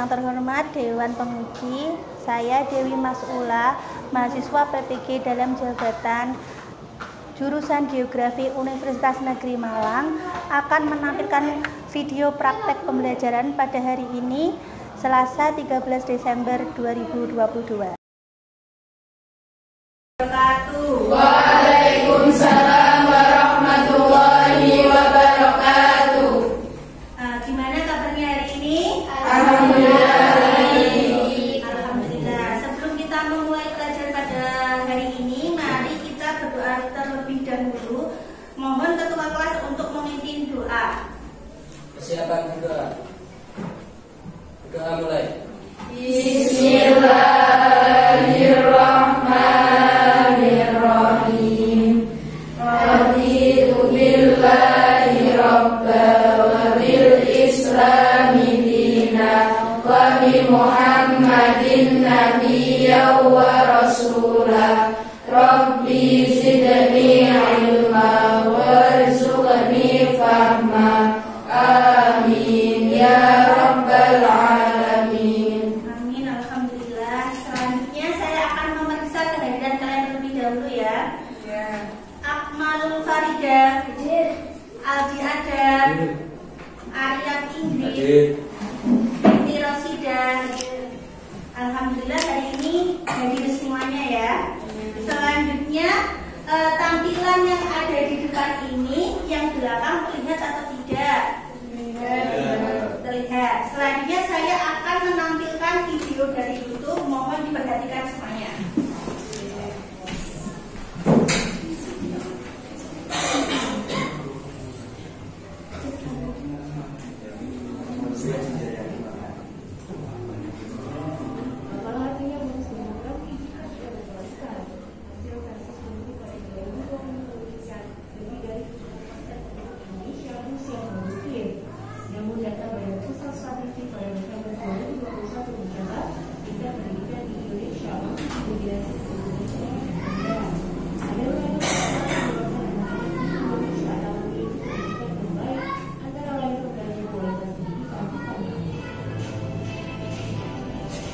Yang terhormat Dewan Penguji, saya Dewi Masula, mahasiswa PPG dalam jabatan jurusan Geografi Universitas Negeri Malang, akan menampilkan video praktek pembelajaran pada hari ini, Selasa 13 Desember 2022. Waalaikumsalam warahmatullahi wabarakatuh. Gimana kabarnya hari ini? Alhamdulillah. Alhamdulillah. Sebelum kita memulai pelajaran pada hari ini, mari kita berdoa terlebih dahulu. Mohon ketua kelas untuk memimpin doa. Persiapan berdoa. Doa mulai. Bismillahirrahmanirrahim. Raditu billahi rabba wa bil islami dina wa bi Muhammadin nabiyya wa rasula. Rabbi zidni ilma warzuqni fahma. Amin ya rabbal alamin. Amin, alhamdulillah. Selanjutnya saya akan memeriksa kehadiran kalian terlebih dahulu ya. Akmalul Farida, Aldi Adam, Arya Ingrid, Binti Rosida. Alhamdulillah hari ini hadir semuanya ya. Selanjutnya tampilan yang ada di depan ini, yang belakang terlihat atau tidak? Terlihat. Selanjutnya saya akan menampilkan video dari YouTube. Mohon diperhatikan semuanya.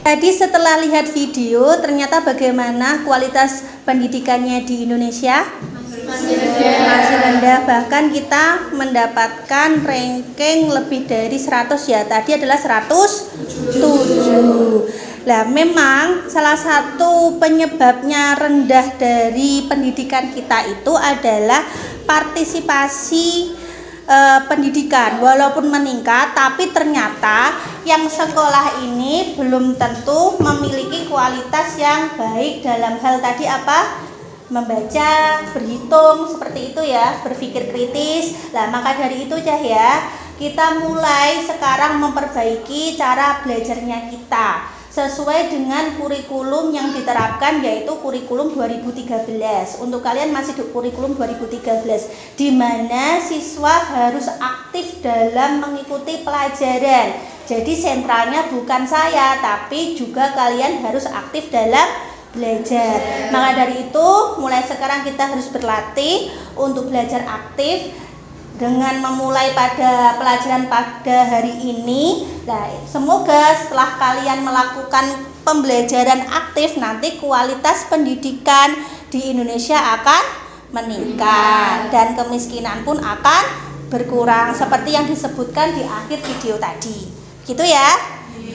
Tadi setelah lihat video, ternyata bagaimana kualitas pendidikannya di Indonesia? Masih rendah. Bahkan kita mendapatkan ranking lebih dari 100 ya. Tadi adalah 107. Nah, memang salah satu penyebabnya rendah dari pendidikan kita itu adalah partisipasi pendidikan. Walaupun meningkat, tapi ternyata yang sekolah ini belum tentu memiliki kualitas yang baik dalam hal tadi apa? Membaca, berhitung, seperti itu ya, berpikir kritis. Nah, maka dari itu ya, kita mulai sekarang memperbaiki cara belajarnya kita sesuai dengan kurikulum yang diterapkan, yaitu kurikulum 2013. Untuk kalian masih di kurikulum 2013, di mana siswa harus aktif dalam mengikuti pelajaran. Jadi sentralnya bukan saya, tapi juga kalian harus aktif dalam belajar. Maka dari itu, mulai sekarang kita harus berlatih untuk belajar aktif dengan memulai pada pelajaran pada hari ini. Nah, semoga setelah kalian melakukan pembelajaran aktif, nanti kualitas pendidikan di Indonesia akan meningkat dan kemiskinan pun akan berkurang seperti yang disebutkan di akhir video tadi. Gitu ya.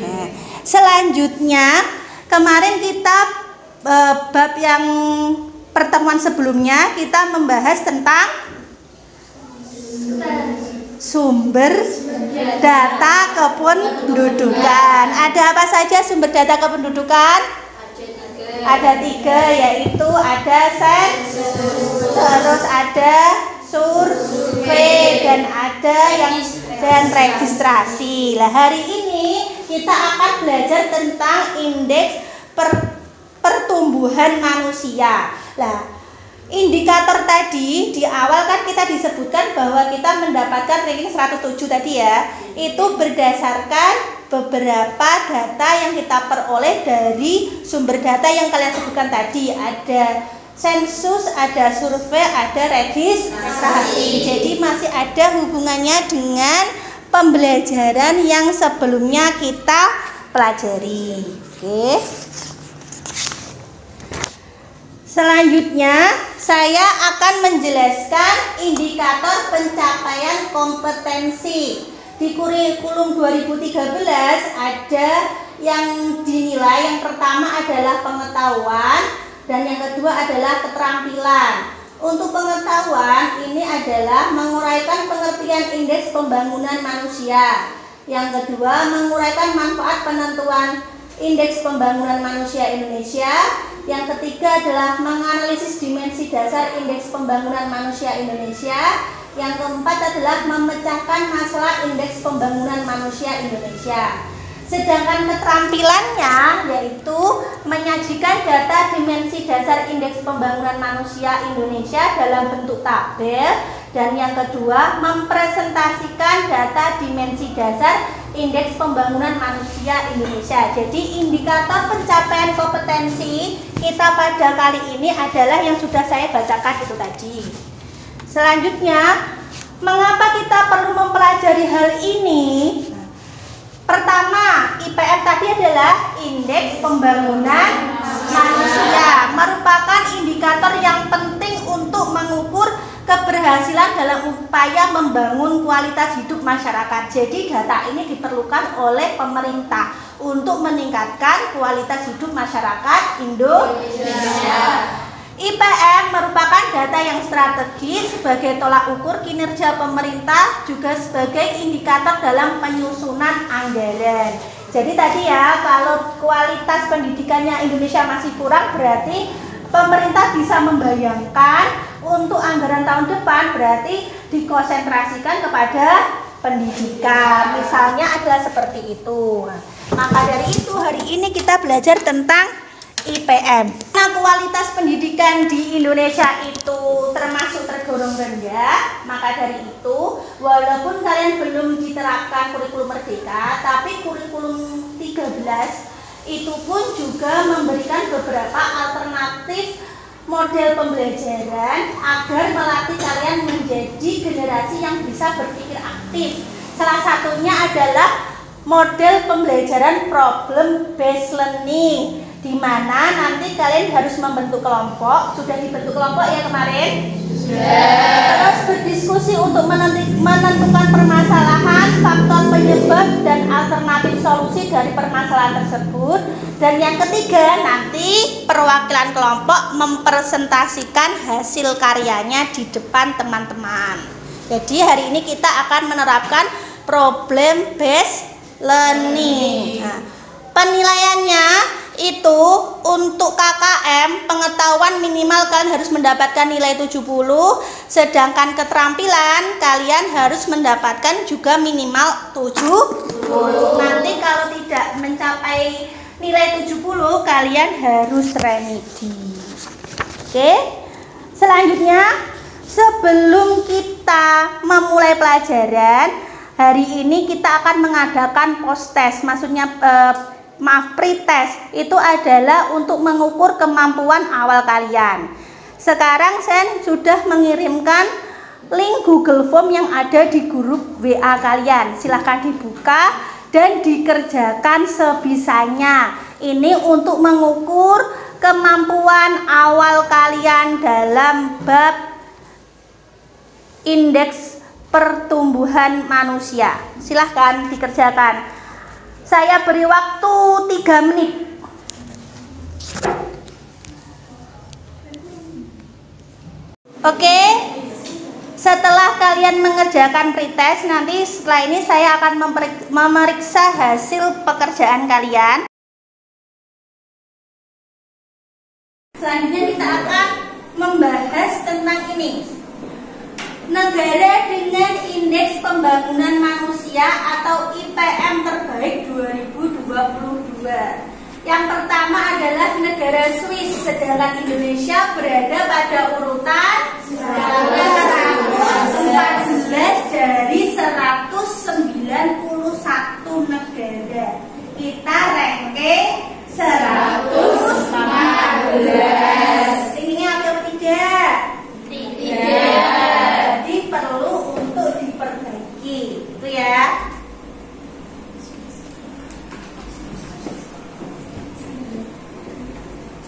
Nah, selanjutnya kemarin kita bab yang pertemuan sebelumnya kita membahas tentang sumber data kependudukan. Ada apa saja sumber data kependudukan? Ada 3, yaitu ada sensus, terus ada survei, dan ada dan registrasi. Lah, hari ini kita akan belajar tentang indeks pertumbuhan manusia. Lah, indikator tadi di awal kan kita disebutkan bahwa kita mendapatkan ranking 107 tadi ya. Itu berdasarkan beberapa data yang kita peroleh dari sumber data yang kalian sebutkan tadi. Ada sensus, ada survei, ada registrasi. Jadi masih ada hubungannya dengan pembelajaran yang sebelumnya kita pelajari. Oke. Selanjutnya saya akan menjelaskan indikator pencapaian kompetensi. Di kurikulum 2013 ada yang dinilai, yang pertama adalah pengetahuan dan yang kedua adalah keterampilan. Untuk pengetahuan ini adalah menguraikan pengertian indeks pembangunan manusia. Yang kedua, menguraikan manfaat penentuan indeks pembangunan manusia Indonesia. Yang ketiga adalah menganalisis dimensi dasar indeks pembangunan manusia Indonesia. Yang keempat adalah memecahkan masalah indeks pembangunan manusia Indonesia. Sedangkan keterampilannya yaitu menyajikan data dimensi dasar indeks pembangunan manusia Indonesia dalam bentuk tabel. Dan yang kedua, mempresentasikan data dimensi dasar indeks pembangunan manusia Indonesia. Jadi indikator pencapaian kompetensi kita pada kali ini adalah yang sudah saya bacakan itu tadi. Selanjutnya, mengapa kita perlu mempelajari hal ini? Pertama, IPM tadi adalah indeks pembangunan manusia, merupakan indikator yang penting untuk mengukur keberhasilan dalam upaya membangun kualitas hidup masyarakat. Jadi data ini diperlukan oleh pemerintah untuk meningkatkan kualitas hidup masyarakat Indonesia. IPM merupakan data yang strategis sebagai tolak ukur kinerja pemerintah, juga sebagai indikator dalam penyusunan anggaran. Jadi tadi ya, kalau kualitas pendidikannya Indonesia masih kurang, berarti pemerintah bisa membayangkan untuk anggaran tahun depan berarti dikonsentrasikan kepada pendidikan. Misalnya adalah seperti itu. Maka dari itu hari ini kita belajar tentang IPM. Nah, kualitas pendidikan di Indonesia itu termasuk tergolong rendah. Maka dari itu, walaupun kalian belum diterapkan kurikulum Merdeka, tapi kurikulum 13 itu pun juga memberikan beberapa alternatif model pembelajaran agar melatih kalian menjadi generasi yang bisa berpikir aktif. Salah satunya adalah model pembelajaran problem based learning, di mana nanti kalian harus membentuk kelompok. Sudah dibentuk kelompok ya kemarin? Terus berdiskusi untuk menentukan permasalahan, faktor penyebab dan alternatif solusi dari permasalahan tersebut. Dan yang ketiga, nanti perwakilan kelompok mempresentasikan hasil karyanya di depan teman-teman. Jadi hari ini kita akan menerapkan problem based learning. Nah, penilaiannya itu untuk KKM pengetahuan minimal kalian harus mendapatkan nilai 70, sedangkan keterampilan kalian harus mendapatkan juga minimal 70. Nanti kalau tidak mencapai nilai 70 kalian harus remedi. Oke. Selanjutnya, sebelum kita memulai pelajaran, hari ini kita akan mengadakan post test, maksudnya pretest. Itu adalah untuk mengukur kemampuan awal kalian. Sekarang saya sudah mengirimkan link Google Form yang ada di grup WA kalian. Silahkan dibuka dan dikerjakan sebisanya. Ini untuk mengukur kemampuan awal kalian dalam bab indeks pertumbuhan manusia. Silahkan dikerjakan. Saya beri waktu 3 menit. Oke. Setelah kalian mengerjakan pretest, nanti setelah ini saya akan memeriksa hasil pekerjaan kalian. Selanjutnya kita akan membahas tentang ini. Negara dengan indeks pembangunan manusia atau IPM terbaik 2022. Yang pertama adalah negara Swiss, sedangkan Indonesia berada pada urutan 114 dari 191 negara. Kita ranking 114. Ini apa tidak? Tidak. Perlu untuk diperbaiki, itu ya.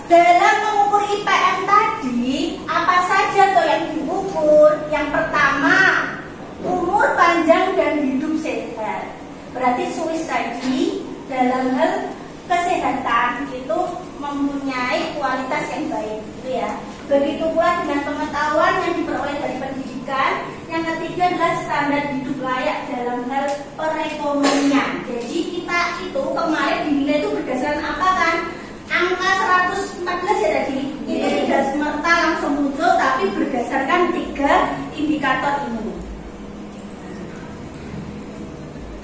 Dalam mengukur IPM tadi, apa saja tuh yang diukur? Yang pertama, umur panjang dan hidup sehat. Berarti Swiss tadi dalam hal kesehatan itu mempunyai kualitas yang baik, gitu ya. Begitu pula dengan pengetahuan yang diperoleh dari pendidikan. Yang ketiga adalah standar hidup layak dalam hal perekonomian. Jadi kita itu kemarin dinilai itu berdasarkan apa kan? Angka 114 ya tadi. Itu tidak semerta langsung muncul, tapi berdasarkan 3 indikator ini.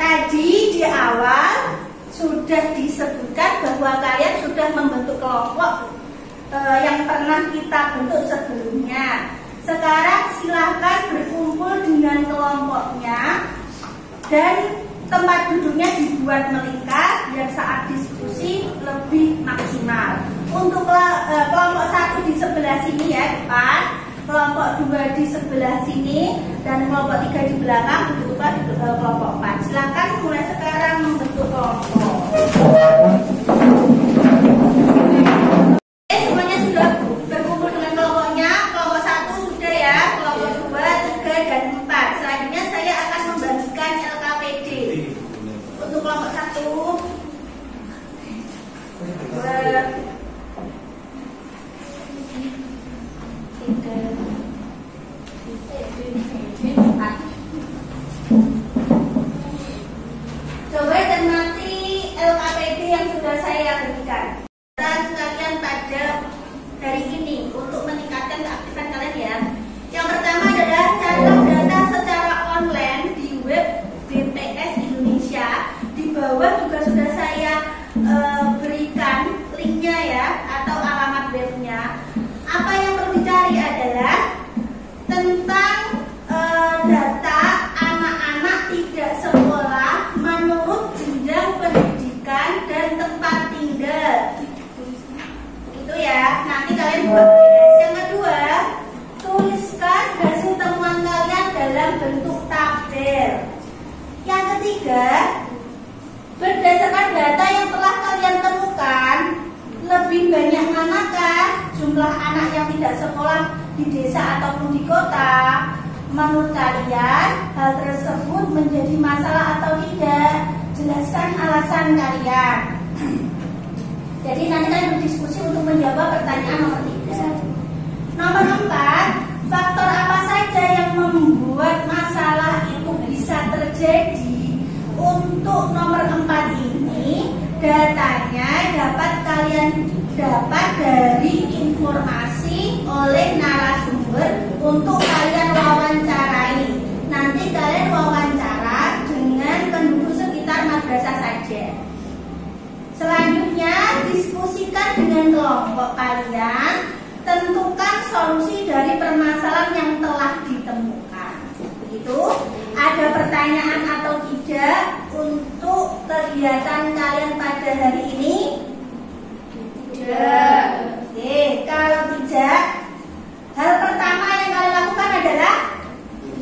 Tadi di awal sudah disebutkan bahwa kalian sudah membentuk kelompok yang pernah kita bentuk sebelumnya. Sekarang silakan berkumpul dengan kelompoknya dan tempat duduknya dibuat melingkar biar saat diskusi lebih maksimal. Untuk kelompok 1 di sebelah sini ya depan, kelompok 2 di sebelah sini, dan kelompok 3 di belakang, begitu pula di kelompok 4. Silakan mulai sekarang membentuk kelompok. Semuanya sudah berkumpul dengan kelompoknya. Kelompok 1 sudah ya, kelompok 2, 3, dan 4. Selanjutnya saya akan membagikan LKPD. Untuk kelompok 1, 2, 3, 4. Coba cermati LKPD yang sudah saya berikan. Dan kalian pada hari ini untuk meningkatkan keaktifan kalian ya. Yang pertama adalah catat data secara online di web BPS Indonesia. Di bawah juga sudah saya berikan linknya ya, atau alamat webnya. Apa yang perlu dicari adalah tentang data anak-anak tidak sekolah menurut jenjang pendidikan dan tempat tinggal. Itu ya, nanti kalian buat PS. Yang kedua, tuliskan hasil temuan kalian dalam bentuk tabel. Yang ketiga, berdasarkan data yang telah kalian temukan, lebih banyak manakah jumlah anak yang tidak sekolah di desa ataupun di kota? Menurut kalian, hal tersebut menjadi masalah atau tidak? Jelaskan alasan kalian. Jadi nanti kalian berdiskusi untuk menjawab pertanyaan nomor 3. Nomor 4, faktor apa saja yang membuat masalah itu bisa terjadi? Untuk nomor 4 ini, datanya dapat kalian dapat dari informasi oleh narasumber untuk kalian wawancarai. Nanti kalian wawancara dengan penduduk sekitar madrasah saja. Selanjutnya, diskusikan dengan kelompok kalian, tentukan solusi dari permasalahan yang telah ditemukan. Begitu, ada pertanyaan atau tidak untuk kegiatan kalian pada hari ini? Tidak. Oke, kalau tidak, hal pertama yang kalian lakukan adalah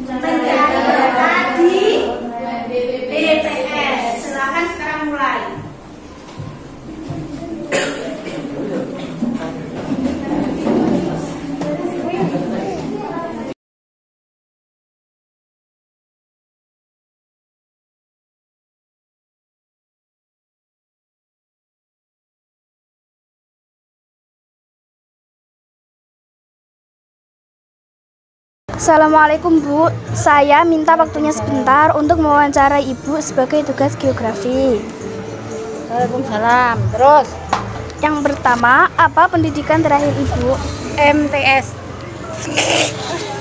mencari data di BPS. Silakan sekarang mulai. Assalamualaikum Bu, saya minta waktunya sebentar untuk mewawancarai Ibu sebagai tugas geografi. Waalaikumsalam. Terus? Yang pertama, apa pendidikan terakhir Ibu? MTS.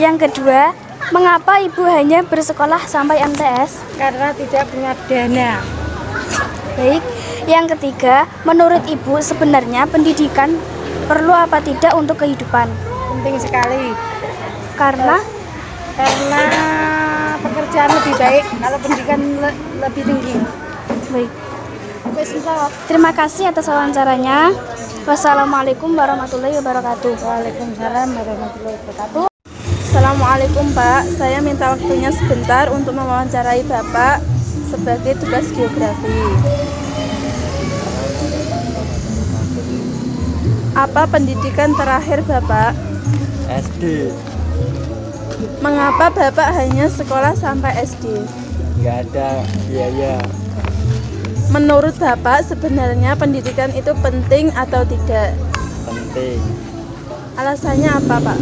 Yang kedua, mengapa Ibu hanya bersekolah sampai MTS? Karena tidak punya dana. Baik. Yang ketiga, menurut Ibu sebenarnya pendidikan perlu apa tidak untuk kehidupan? Penting sekali. Karena pekerjaan lebih baik kalau pendidikan lebih tinggi. baik. Terima kasih atas wawancaranya. Wassalamualaikum warahmatullahi wabarakatuh. Waalaikumsalam warahmatullahi wabarakatuh. Assalamualaikum Pak, saya minta waktunya sebentar untuk mewawancarai Bapak sebagai tugas geografi. Apa pendidikan terakhir Bapak? SD. Mengapa Bapak hanya sekolah sampai SD? Nggak ada biaya. Menurut Bapak sebenarnya pendidikan itu penting atau tidak? Penting. Alasannya apa Pak?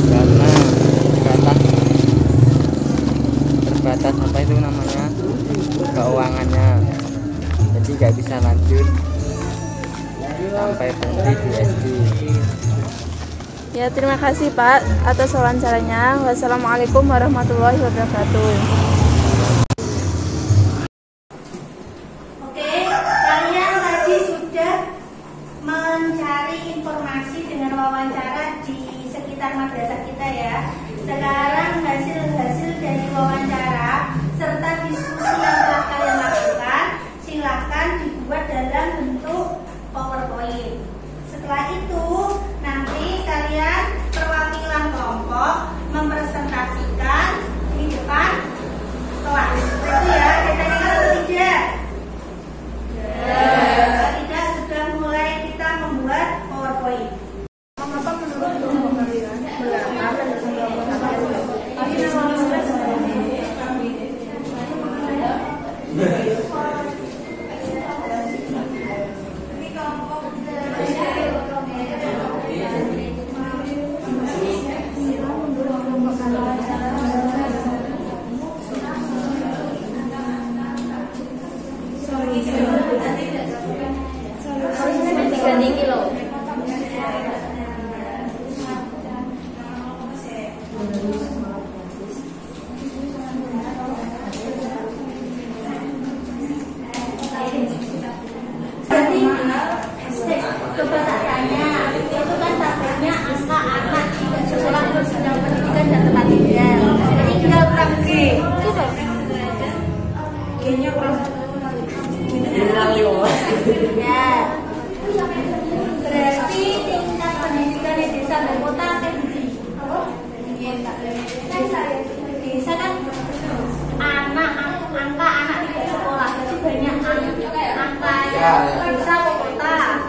Karena terbatas apa itu namanya, keuangannya, jadi nggak bisa lanjut sampai berhenti di SD. Ya, terima kasih Pak atas wawancaranya. Wassalamualaikum warahmatullahi wabarakatuh. Oke, kalian tadi sudah mencari informasi dengan wawancara di sekitar madrasah kita ya. Sekarang hasil-hasil dari wawancara serta diskusi yang telah kalian lakukan silakan dibuat dalam bentuk PowerPoint. Setelah itu nanti kalian perwakilan kelompok mempresentasikan di depan kelas. Itu ya, kita tidak. Kalau tidak, sudah mulai kita membuat PowerPoint. Coba tak tanya, itu kan tabelnya angka anak tidak sekolah berjenjang pendidikan dan tempat tinggal. Jadi tinggal kurang G. G-nya kurang. Ya. Berarti tingkat pendidikan di desa dan kota kan desa kan angka anak tidak sekolah, jadi banyak angka desa ke kota.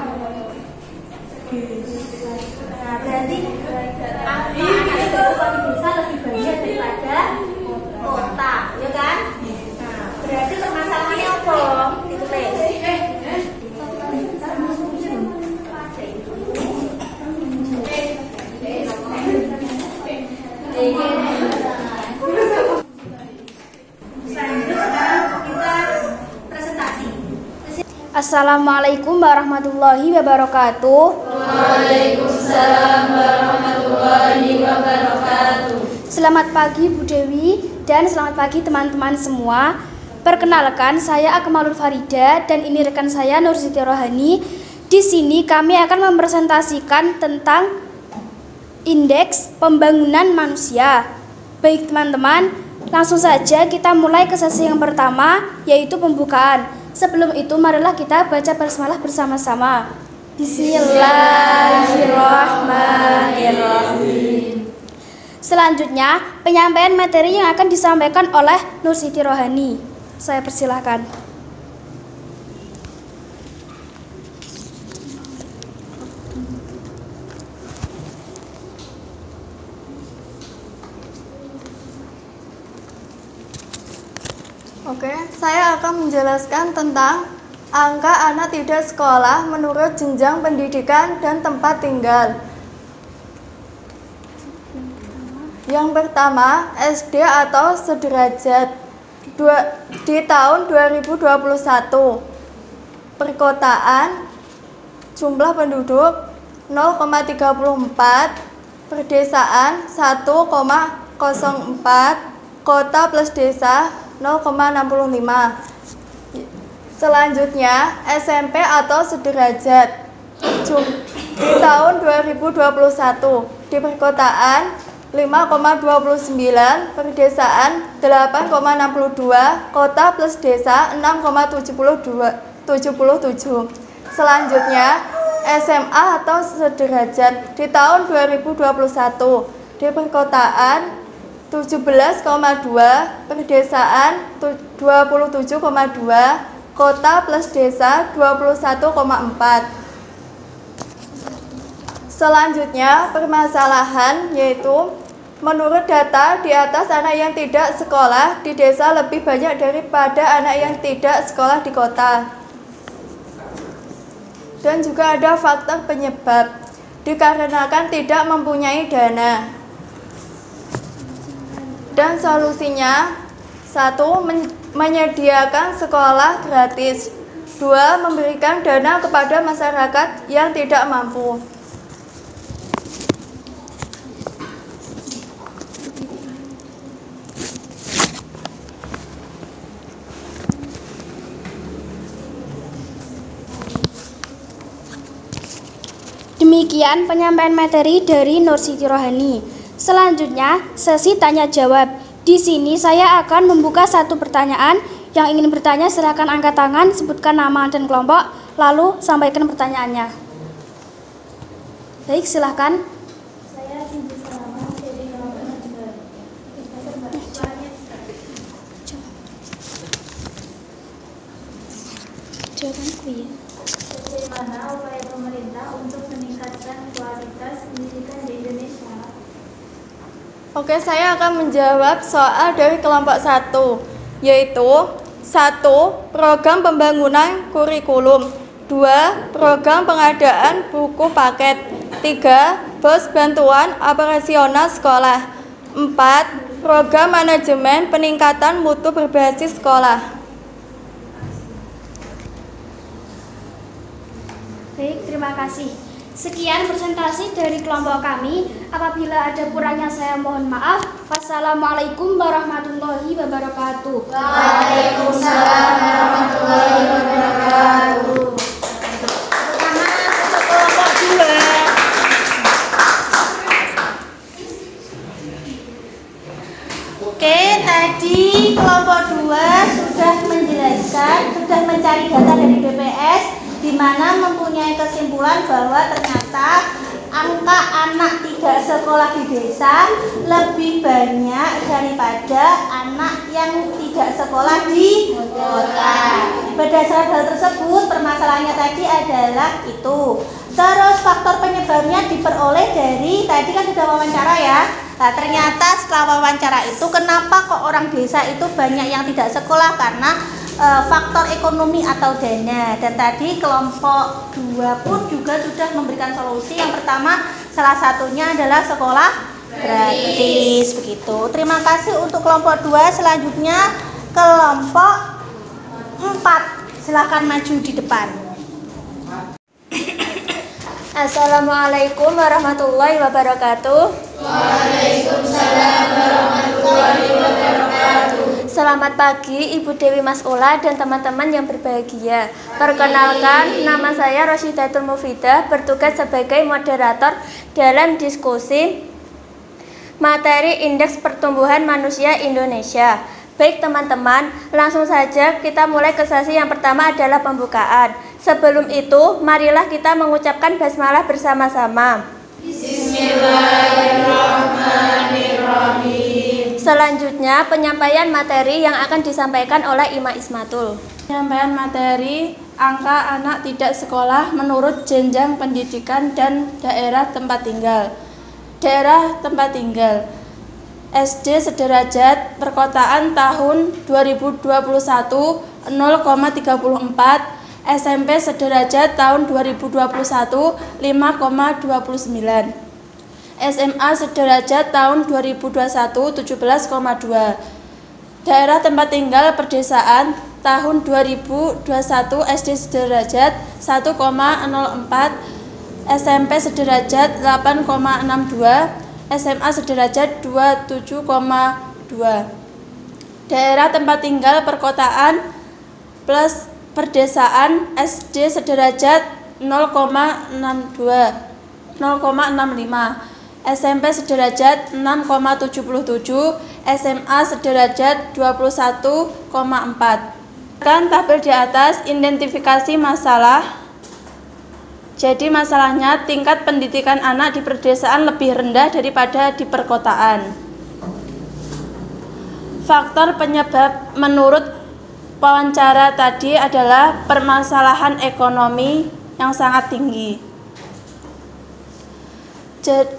Nah, berarti angka anak tidak sekolah di desa lebih banyak daripada kota, ya kan? Nah, berarti permasalahannya apa? Ditulis. Assalamualaikum warahmatullahi wabarakatuh. Waalaikumsalam warahmatullahi wabarakatuh. Selamat pagi Bu Dewi dan selamat pagi teman-teman semua. Perkenalkan, saya Akmalul Farida dan ini rekan saya Nur Siti Rohani. Di sini kami akan mempresentasikan tentang indeks pembangunan manusia. Baik teman-teman, langsung saja kita mulai ke sesi yang pertama, yaitu pembukaan. Sebelum itu marilah kita baca basmalah bersama-sama. Bismillahirrahmanirrahim. Selanjutnya, penyampaian materi yang akan disampaikan oleh Nur Siti Rohani. Saya persilahkan. Oke, saya akan menjelaskan tentang angka anak tidak sekolah menurut jenjang pendidikan dan tempat tinggal. Yang pertama, SD atau sederajat. Di tahun 2021, perkotaan jumlah penduduk 0,34, perdesaan 1,04, kota plus desa 0,65. Selanjutnya, SMP atau sederajat. Di tahun 2021, di perkotaan 5,29, perdesaan 8,62, kota plus desa 6,77. Selanjutnya, SMA atau sederajat. Di tahun 2021, di perkotaan 17,2, perdesaan 27,2, kota plus desa 21,4. Selanjutnya, permasalahan yaitu menurut data di atas, anak yang tidak sekolah di desa lebih banyak daripada anak yang tidak sekolah di kota. Dan juga ada faktor penyebab, dikarenakan tidak mempunyai dana. Dan solusinya, 1. Menyediakan sekolah gratis. 2. Memberikan dana kepada masyarakat yang tidak mampu. Demikian penyampaian materi dari Nur Siti Rohani. Selanjutnya, sesi tanya jawab. Di sini saya akan membuka satu pertanyaan. Yang ingin bertanya silakan angkat tangan, sebutkan nama dan kelompok, lalu sampaikan pertanyaannya. Baik, silakan. Saya Cindy Salama dari kelompok 2. Jawabanku ya. Bagaimana upaya pemerintah untuk meningkatkan kualitas pendidikan di Indonesia? Oke, saya akan menjawab soal dari kelompok 1, yaitu 1. Program pembangunan kurikulum. 2. Program pengadaan buku paket. 3. Pos bantuan operasional sekolah. 4. Program manajemen peningkatan mutu berbasis sekolah. Baik, terima kasih. Sekian presentasi dari kelompok kami. Apabila ada kurangnya saya mohon maaf. Wassalamualaikum warahmatullahi wabarakatuh. Waalaikumsalam warahmatullahi wabarakatuh. Pertama untuk kelompok 2. Oke, tadi kelompok 2 sudah menjelaskan, sudah mencari data dari BPS, di mana mempunyai kesimpulan bahwa ternyata angka anak tidak sekolah di desa lebih banyak daripada anak yang tidak sekolah di kota. Berdasarkan hal tersebut, permasalahannya tadi adalah itu. Terus faktor penyebabnya diperoleh dari, tadi kan sudah wawancara ya. Nah, ternyata setelah wawancara itu, kenapa kok orang desa itu banyak yang tidak sekolah? Karena faktor ekonomi atau dana. Dan tadi kelompok 2 pun juga sudah memberikan solusi. Yang pertama, salah satunya adalah sekolah gratis, begitu. Terima kasih untuk kelompok 2. Selanjutnya kelompok 4. Silakan maju di depan. Assalamualaikum warahmatullahi wabarakatuh. Waalaikumsalam warahmatullahi wabarakatuh. Selamat pagi Ibu Dewi Mas'ula dan teman-teman yang berbahagia. Perkenalkan, nama saya Rosyidatul Mufidah, bertugas sebagai moderator dalam diskusi materi Indeks Pertumbuhan Manusia Indonesia. Baik teman-teman, langsung saja kita mulai ke sesi yang pertama adalah pembukaan. Sebelum itu, marilah kita mengucapkan basmalah bersama-sama. Bismillahirrahmanirrahim. Selanjutnya, penyampaian materi yang akan disampaikan oleh Ima Ismatul. Penyampaian materi angka anak tidak sekolah menurut jenjang pendidikan dan daerah tempat tinggal. Daerah tempat tinggal. SD sederajat perkotaan tahun 2021 0,34, SMP sederajat tahun 2021 5,29, SMA sederajat tahun 2021 17,2. Daerah tempat tinggal perdesaan tahun 2021 SD sederajat 1,04, SMP sederajat 8,62, SMA sederajat 27,2. Daerah tempat tinggal perkotaan plus perdesaan SD sederajat 0,62, 0,65, SMP sederajat 6,77, SMA sederajat 21,4. Kan tabel di atas identifikasi masalah. Jadi masalahnya tingkat pendidikan anak di perdesaan lebih rendah daripada di perkotaan. Faktor penyebab menurut wawancara tadi adalah permasalahan ekonomi yang sangat tinggi.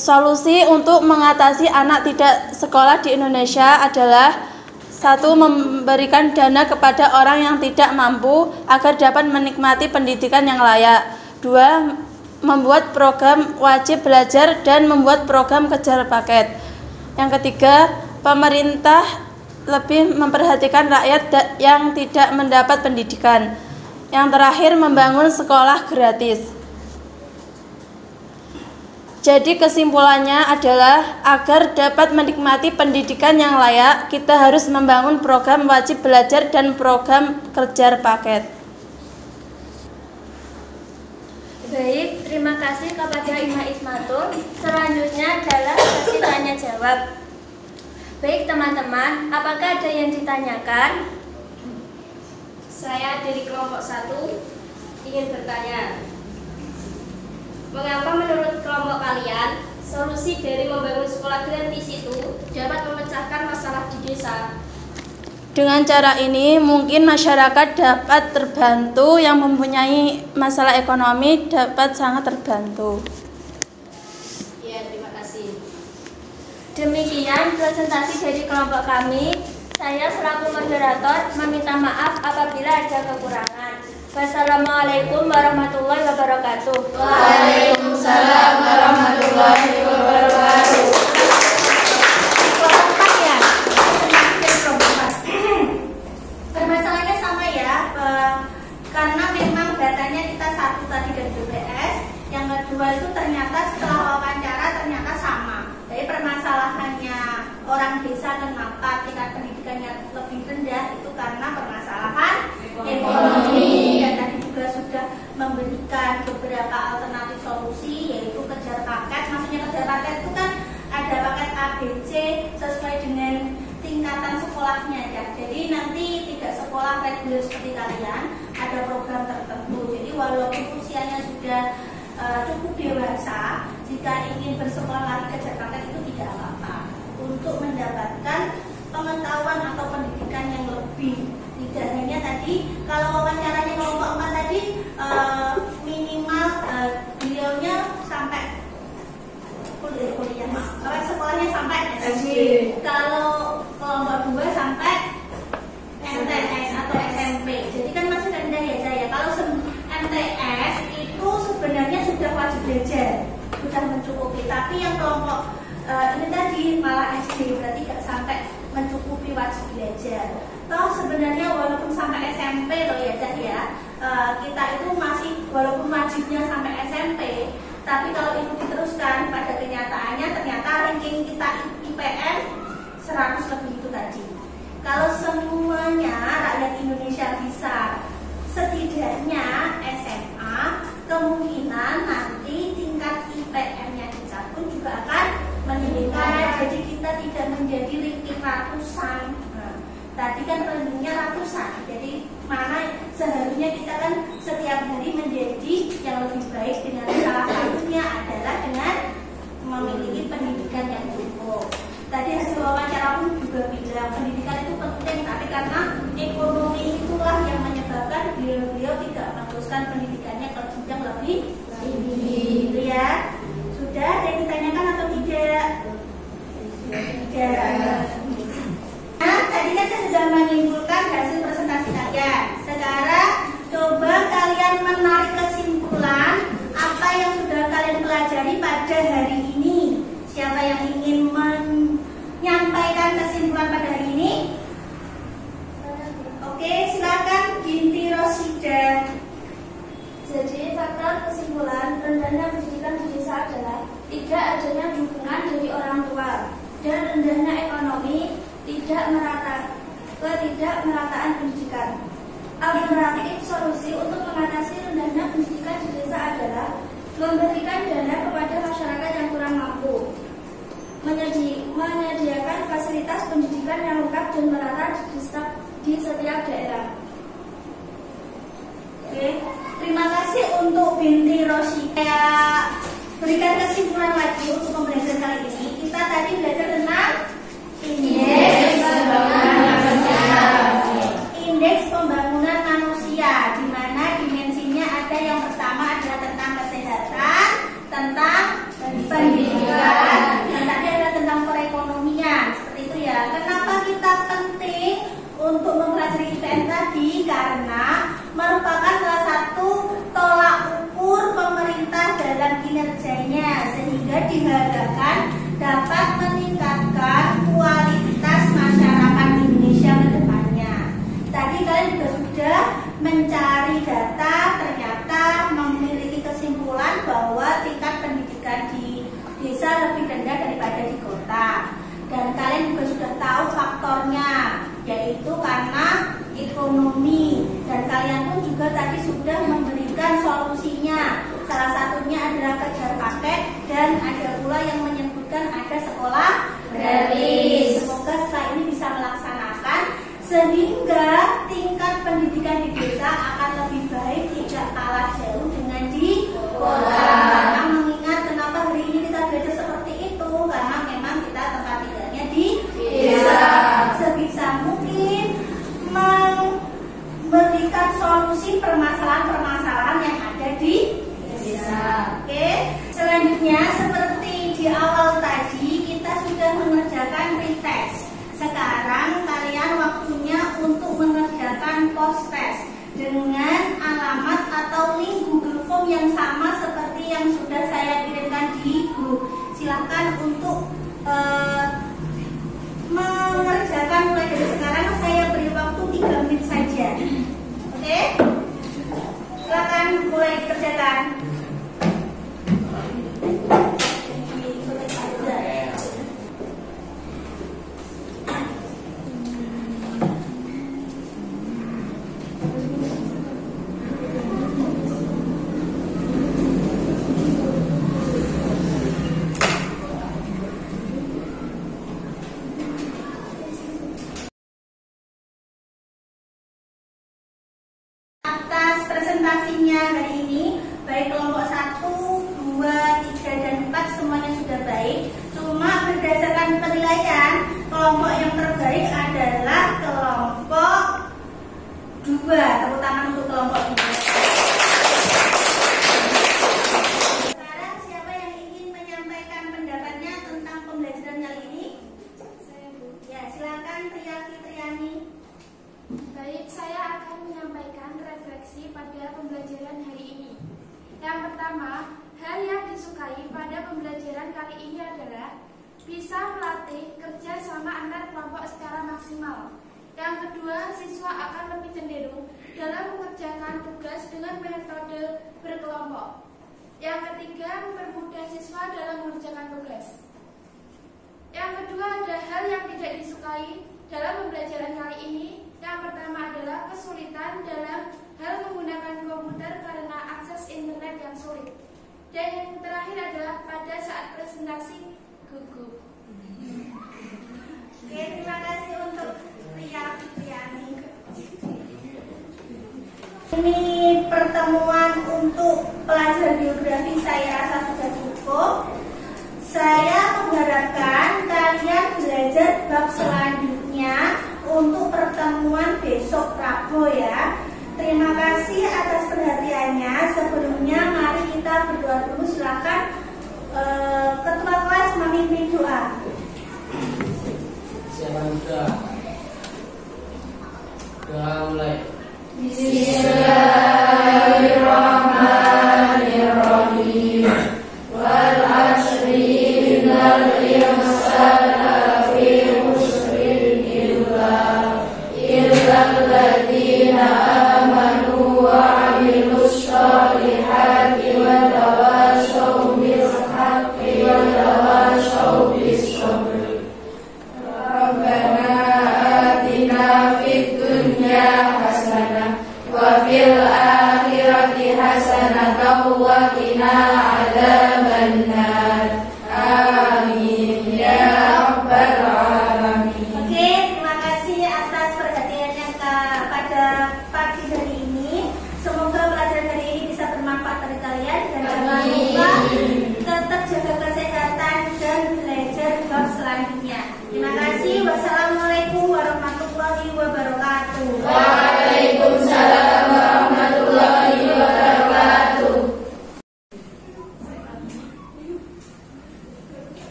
Solusi untuk mengatasi anak tidak sekolah di Indonesia adalah: 1. Memberikan dana kepada orang yang tidak mampu agar dapat menikmati pendidikan yang layak. 2. Membuat program wajib belajar dan membuat program kejar paket. Yang ketiga, pemerintah lebih memperhatikan rakyat yang tidak mendapat pendidikan. Yang terakhir, membangun sekolah gratis. Jadi kesimpulannya adalah agar dapat menikmati pendidikan yang layak, kita harus membangun program wajib belajar dan program kejar paket. Baik, terima kasih kepada Ima Ismatul. Selanjutnya adalah sesi tanya jawab. Baik teman-teman, apakah ada yang ditanyakan? Saya dari kelompok 1 ingin bertanya, mengapa menurut kelompok kalian solusi dari membangun sekolah gratis itu dapat memecahkan masalah di desa? Dengan cara ini mungkin masyarakat dapat terbantu, yang mempunyai masalah ekonomi dapat sangat terbantu. Ya, terima kasih. Demikian presentasi dari kelompok kami. Saya selaku moderator meminta maaf apabila ada kekurangan. Wassalamualaikum warahmatullahi wabarakatuh. Waalaikumsalam warahmatullahi wabarakatuh. Permasalahannya sama ya, karena memang datanya kita satu tadi dari BPS, yang kedua itu ternyata setelah wawancara ternyata sama. Jadi permasalahannya orang desa kenapa tingkat pendidikannya lebih rendah itu karena permasalahan ekonomi. Dan tadi juga sudah memberikan beberapa alternatif solusi, yaitu kejar paket. Maksudnya kejar paket itu kan ada paket ABC sesuai dengan tingkatan sekolahnya ya. Jadi nanti tidak sekolah reguler seperti kalian, ada program tertentu. Jadi walaupun usianya sudah cukup dewasa, jika ingin bersekolah lagi kejar paket itu tidak apa-apa, untuk mendapatkan pengetahuan atau pendidikan yang lebih. Tidak hanya tadi kalau wawancaranya kelompok 4 tadi minimal beliaunya sampai kuliah, sekolahnya sampai SD. Kalau kelompok 2 sampai MTS atau SMP. Jadi kan masih rendah ya saya. Kalau MTS itu sebenarnya sudah wajib belajar, sudah mencukupi. Tapi yang kelompok ini tadi malah SD, berarti nggak sampai mencukupi wajib belajar. Toh sebenarnya walaupun sampai SMP loh ya Cak ya, kita itu masih walaupun wajibnya sampai SMP, tapi kalau itu diteruskan pada kenyataannya ternyata ranking kita IPM 100 lebih itu tadi. Kalau semuanya rakyat Indonesia bisa setidaknya SMA, kemungkinan nanti tingkat IPM-nya kita pun juga akan meningkat. Jadi kita tidak menjadi ranking ratusan. Tadi kan rankingnya ratusan, jadi mana seharusnya kita kan setiap hari menjadi yang lebih baik, dengan salah satunya adalah dengan memiliki pendidikan yang cukup. Tadi hasil wawancara pun juga bilang pendidikan itu penting, tapi karena ekonomi itulah yang menyebabkan beliau tidak meneruskan pendidikannya ke jenjang lebih tinggi, gitu ya. Sudah ada yang ditanyakan atau tidak? Tidak. Nah, tadi kan saya sudah menyimpulkan hasil presentasi kalian. Sekarang coba kalian menarik kesimpulan apa yang sudah kalian pelajari pada hari ini. Siapa yang ingin menyampaikan kesimpulan pada hari ini? Oke, silakan Binti Rosida. Jadi faktor kesimpulan rendahnya pendidikan di desa adalah tidak adanya dukungan dari orang tua dan rendahnya ekonomi, ketidakmerataan pendidikan. Alternatif solusi untuk mengatasi rendahnya pendidikan di desa adalah memberikan dana kepada masyarakat yang kurang mampu, menyediakan fasilitas pendidikan yang lengkap dan merata di setiap daerah. Oke, terima kasih untuk Binti Rosi. Saya berikan kesimpulan lagi untuk pembelajaran kali ini. Kita tadi belajar tentang indeks pembangunan manusia, di mana dimensinya ada yang pertama adalah tentang kesehatan, tentang pendidikan. Dan tadi ada tentang perekonomian, seperti itu ya. Kenapa kita penting untuk mempelajari IPN tadi? Karena merupakan salah satu tolak ukur pemerintah dalam kinerjanya, sehingga diharapkan dapat meningkatkan kualitas masyarakat Indonesia ke depannya. Tadi kalian juga sudah mencari data, ternyata memiliki kesimpulan bahwa tingkat pendidikan di desa lebih rendah daripada di kota. Dan kalian juga sudah tahu faktornya, yaitu karena ekonomi. Dan kalian pun juga tadi sudah memberikan solusinya. Salah satunya adalah kejar paket, dan ada pula yang menyebutkan ada sekolah gratis. Semoga setelah ini bisa melaksanakan sehingga tingkat pendidikan di desa akan lebih baik, tidak kalah jauh dengan di kota. Karena mengingat kenapa hari ini kita belajar seperti itu, karena memang kita tempat tinggalnya di desa. Sebisa mungkin memberikan solusi permasalahan-permasalahan yang ada di desa. Oke, selanjutnya seperti di awal tadi kita sudah mengerjakan pretest. Sekarang kalian waktunya untuk mengerjakan post-test dengan alamat atau link Google Form yang sama seperti yang sudah saya kirimkan di grup. Silakan untuk mengerjakan mulai dari sekarang. Saya beri waktu 3 menit saja. Oke? Silakan mulai kerjakan. Atas presentasinya hari ini, baik kelompok 1, 2, 3, dan 4 semuanya sudah baik. Cuma berdasarkan penilaian, kelompok yang terbaik adalah kelompok 2. Tepuk tangan untuk kelompok 2. Sekarang siapa yang ingin menyampaikan pendapatnya tentang pembelajaran kali ini? Ya, silakan Triani. Baik, saya akan menyampaikan refleksi pada pembelajaran hari ini. Yang pertama, hal yang disukai pada pembelajaran kali ini adalah bisa melatih kerja sama antar kelompok secara maksimal. Yang kedua, siswa akan lebih cenderung dalam mengerjakan tugas dengan metode berkelompok. Yang ketiga, mempermudah siswa dalam mengerjakan tugas. Yang kedua, ada hal yang tidak disukai dalam pembelajaran kali ini. Yang pertama adalah kesulitan dalam hal menggunakan komputer karena akses internet yang sulit. Dan yang terakhir adalah pada saat presentasi gugup. Oke, terima kasih untuk Triani. Ini pertemuan untuk pelajaran biografi saya rasa sudah cukup. Saya mengharapkan kalian belajar bab selanjutnya untuk pertemuan besok Rabu ya. Terima kasih atas perhatiannya. Sebelumnya mari kita berdoa dulu. Silakan ketua kelas memimpin doa. Siapa doa? Doa mulai. Bismillahirrahmanirrahim. Wal asri innal insana lafi khusrin illa alladziina aamanu wa 'amilus shalihati wa tawashaw bil haqqi wa tawashaw bis sabr. Rabbana atina fid dunya hasanah wa fil akhirati hasanah wa qina adzabannar. Amin ya rabbal alamin. Oke, terima kasih atas perhatiannya pada pagi hari ini. Semoga pelajaran hari ini bisa bermanfaat bagi kalian, dan jangan lupa tetap jaga kesehatan dan belajar bab selanjutnya. Terima kasih. Wassalamualaikum.